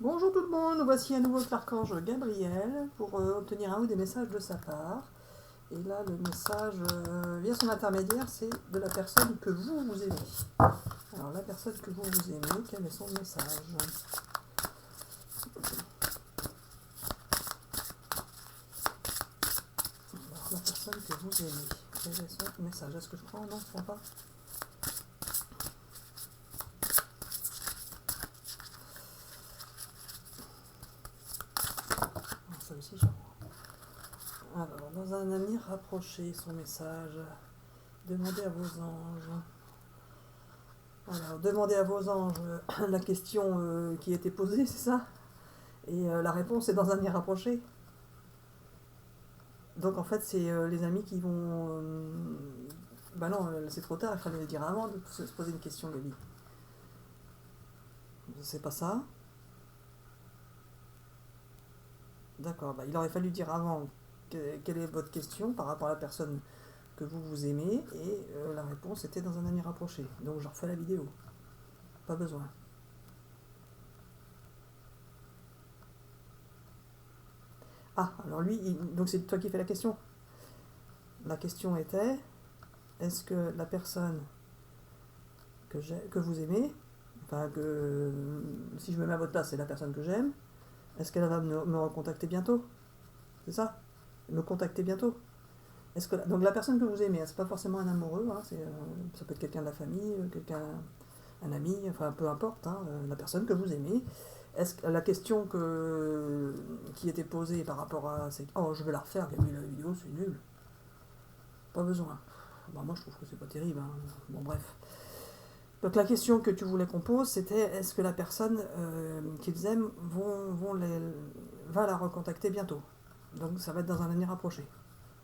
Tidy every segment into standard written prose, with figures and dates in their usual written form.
Bonjour tout le monde, nous voici à nouveau avec l'archange Gabriel pour obtenir un ou des messages de sa part. Et là, le message via son intermédiaire, c'est de la personne que vous aimez. Alors, la personne que vous aimez, quel est son message? Alors, la personne que vous aimez, quel est son message? Est-ce que je prends? Non, je ne prends pas. Ça aussi, je prends. Alors, dans un avenir rapproché, son message. Demandez à vos anges. Alors, demandez à vos anges la question qui a été posée, c'est ça? Et la réponse est dans un avenir rapproché. Donc en fait, c'est les amis qui vont... bah non, c'est trop tard, il fallait le dire avant de se poser une question, Gabi. C'est pas ça? D'accord, bah il aurait fallu dire avant quelle est votre question par rapport à la personne que vous aimez, et la réponse était dans un avenir rapproché. Donc je refais la vidéo. Pas besoin. Ah, alors lui, donc c'est toi qui fais la question. La question était, est-ce que la personne que vous aimez, enfin que si je me mets à votre place, c'est la personne que j'aime, est-ce qu'elle va me recontacter bientôt? C'est ça? Me contacter bientôt? Est-ce que donc la personne que vous aimez, c'est pas forcément un amoureux, hein, ça peut être quelqu'un de la famille, un ami, enfin peu importe, hein, la personne que vous aimez. Est-ce que la question qui était posée par rapport à oh, je vais la refaire, Camille, la vidéo, c'est nul. Pas besoin. Bah, moi je trouve que c'est pas terrible, hein. Bon bref. Donc la question que tu voulais qu'on pose, c'était est-ce que la personne qu'ils aiment va la recontacter bientôt? Donc ça va être dans un avenir rapproché.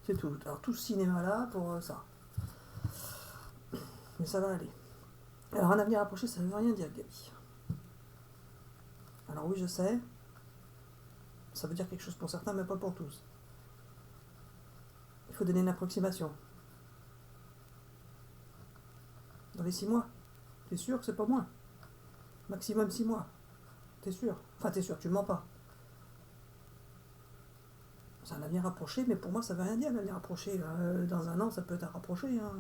C'est tout. Alors tout ce cinéma-là pour ça. Mais ça va aller. Alors un avenir rapproché, ça ne veut rien dire, Gabi. Alors oui, je sais. Ça veut dire quelque chose pour certains, mais pas pour tous. Il faut donner une approximation. Dans les 6 mois. T'es sûr que c'est pas moins? Maximum 6 mois. T'es sûr? Enfin, t'es sûr, tu mens pas. C'est un avenir rapproché, mais pour moi, ça veut rien dire, un avenir rapproché. Dans un an, ça peut être rapproché. Hein.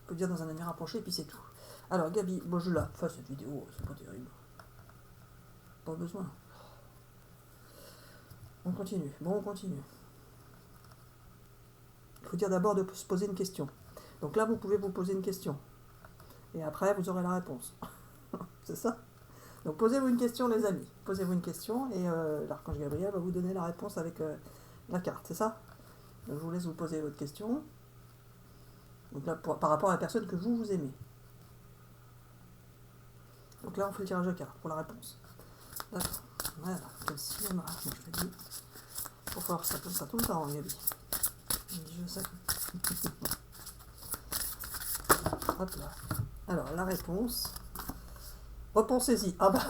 On peut dire dans un avenir rapproché, et puis c'est tout. Alors, Gabi, bon, je la fais cette vidéo, c'est pas terrible. Pas besoin. On continue. Bon, on continue. Il faut dire d'abord de se poser une question. Donc là, vous pouvez vous poser une question. Et après, vous aurez la réponse. C'est ça? Donc posez-vous une question, les amis. Posez-vous une question et l'archange Gabriel va vous donner la réponse avec la carte, c'est ça? Donc je vous laisse vous poser votre question. Donc là, par rapport à la personne que vous aimez. Donc là, on fait le tirage de cartes pour la réponse. D'accord. Voilà. Quel cinéma. Moi, je te dis. Faut faire ça comme ça tout le temps, Gabi. Je sais. Hop là. Alors, la réponse. Repensez-y. Ah bah,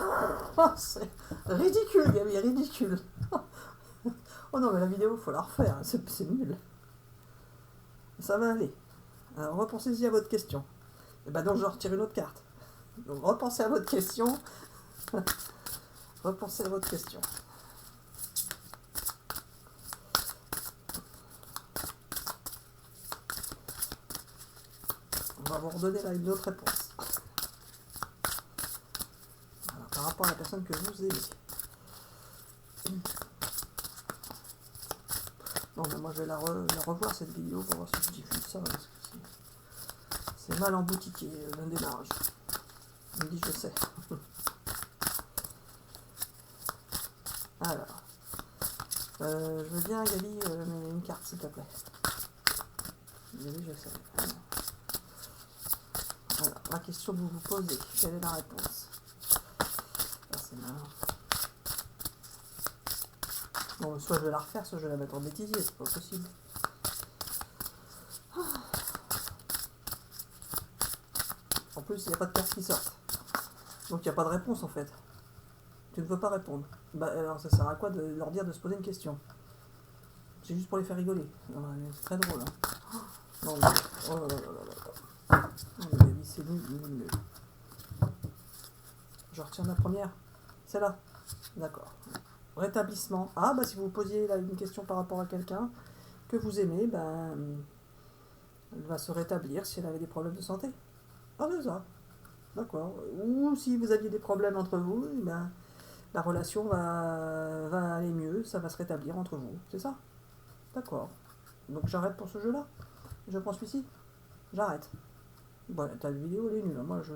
c'est ridicule, Gabi, ridicule. Oh non, mais la vidéo, faut la refaire, c'est nul. Ça va aller. Alors, repensez-y à votre question. Et bah donc, je retire une autre carte. Donc, repensez à votre question. Repensez à votre question. On va vous redonner là une autre réponse. Alors, par rapport à la personne que vous aimez. Non, mais moi je vais la revoir cette vidéo pour voir si je diffuse ça. Parce que c'est mal emboutiqué d'un démarrage. Il me dit je sais. Alors. Je veux bien, Gabi, une carte s'il te plaît. Gabi, je sais. Alors, la question que vous vous posez, quelle est la réponse? Ah, c'est malin. Bon, soit je vais la refaire, soit je vais la mettre en bêtisier, c'est pas possible. En plus, il n'y a pas de cartes qui sortent. Donc il n'y a pas de réponse en fait. Tu ne peux pas répondre. Bah alors ça sert à quoi de leur dire de se poser une question? C'est juste pour les faire rigoler. C'est très drôle. Hein. Non, mais... Oh là là là là là. Oh, c'est nul, nul, nul. je retiens la première. C'est là. D'accord. Rétablissement. Ah, bah si vous posiez là une question par rapport à quelqu'un que vous aimez, ben, elle va se rétablir si elle avait des problèmes de santé. Ah, c'est ça. D'accord. Ou si vous aviez des problèmes entre vous, eh ben, la relation va aller mieux, ça va se rétablir entre vous. C'est ça. D'accord. Donc j'arrête pour ce jeu-là. Je prends celui-ci. J'arrête. Bon, ta vidéo, elle est nulle. Moi, je...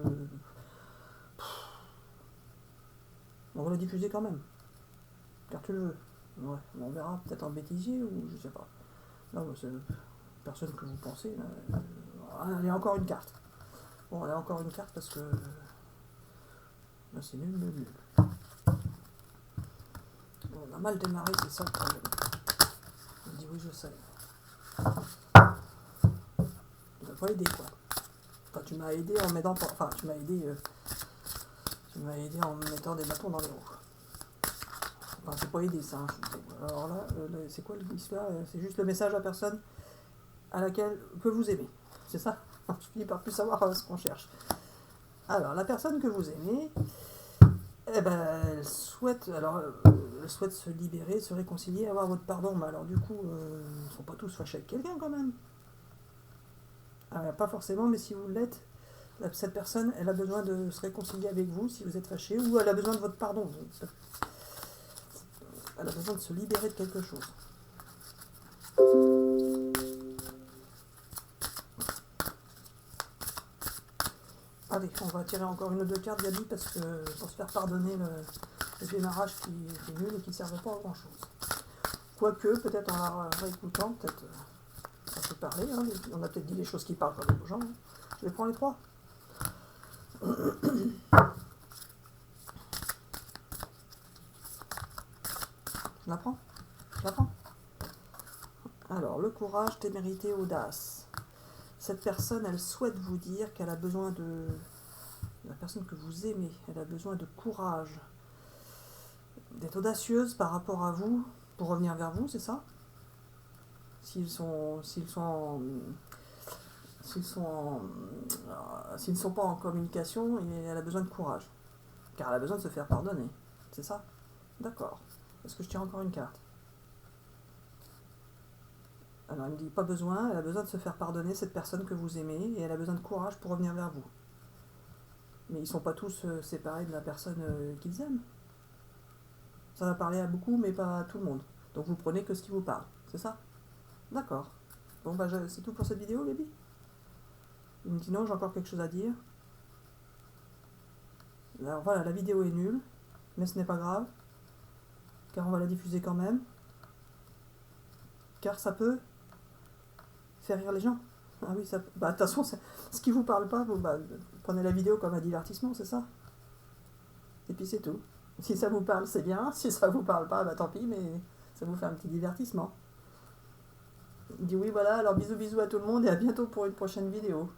On va la diffuser quand même. Car tu le veux. Ouais, on verra peut-être en bêtisier ou je sais pas. Non, c'est personne que vous pensez. Là. Il y a encore une carte. Bon, il y a encore une carte parce que... Là, c'est nul, nul, nul. On a mal démarré, c'est ça le problème. On dit oui, je sais. Tu m'as pas aidé, quoi. Enfin, tu m'as aidé en m'aidant... Enfin, tu m'as aidé... Tu m'as aidé en me mettant des bâtons dans les roues. Enfin, c'est pas aidé, ça. Hein. Alors là, c'est quoi l'histoire? C'est juste le message à la personne à laquelle que vous aimez. C'est ça? Je finis par plus savoir ce qu'on cherche. Alors, la personne que vous aimez, eh ben, elle souhaite se libérer, se réconcilier, avoir votre pardon. Mais alors, du coup, ils ne sont pas tous fâchés avec quelqu'un, quand même. Pas forcément, mais si vous l'êtes, cette personne, elle a besoin de se réconcilier avec vous si vous êtes fâché, ou elle a besoin de votre pardon. Elle a besoin de se libérer de quelque chose. Allez, on va tirer encore une ou deux cartes, Gabi, parce que pour se faire pardonner le démarrage qui est nul et qui ne servait pas à grand chose. Quoique, peut-être en la réécoutant, peut-être ça peut parler, hein, on a peut-être dit des choses qui parlent quand même aux gens. Hein. Je les prends les trois. Je la prends. Je la prends. Alors, le courage, témérité, audace. Cette personne, elle souhaite vous dire qu'elle a besoin de... La personne que vous aimez, elle a besoin de courage. D'être audacieuse par rapport à vous, pour revenir vers vous, c'est ça? S'ils ne sont pas en communication, elle a besoin de courage. Car elle a besoin de se faire pardonner. C'est ça? D'accord. Est-ce que je tire encore une carte? Alors, elle me dit pas besoin, elle a besoin de se faire pardonner, cette personne que vous aimez, et elle a besoin de courage pour revenir vers vous. Mais ils ne sont pas tous séparés de la personne qu'ils aiment. Ça va parler à beaucoup, mais pas à tout le monde. Donc vous prenez que ce qui vous parle, c'est ça? D'accord. Bon, bah c'est tout pour cette vidéo, Gabi. Il me dit non, j'ai encore quelque chose à dire. Alors voilà, la vidéo est nulle, mais ce n'est pas grave, car on va la diffuser quand même. Car ça peut faire rire les gens. Ah oui, ça... Bah, de toute façon, ce qui vous parle pas, vous prenez la vidéo comme un divertissement, c'est ça? Et puis c'est tout. Si ça vous parle, c'est bien. Si ça vous parle pas, bah tant pis, mais ça vous fait un petit divertissement. Il dit oui, voilà, alors bisous bisous à tout le monde et à bientôt pour une prochaine vidéo.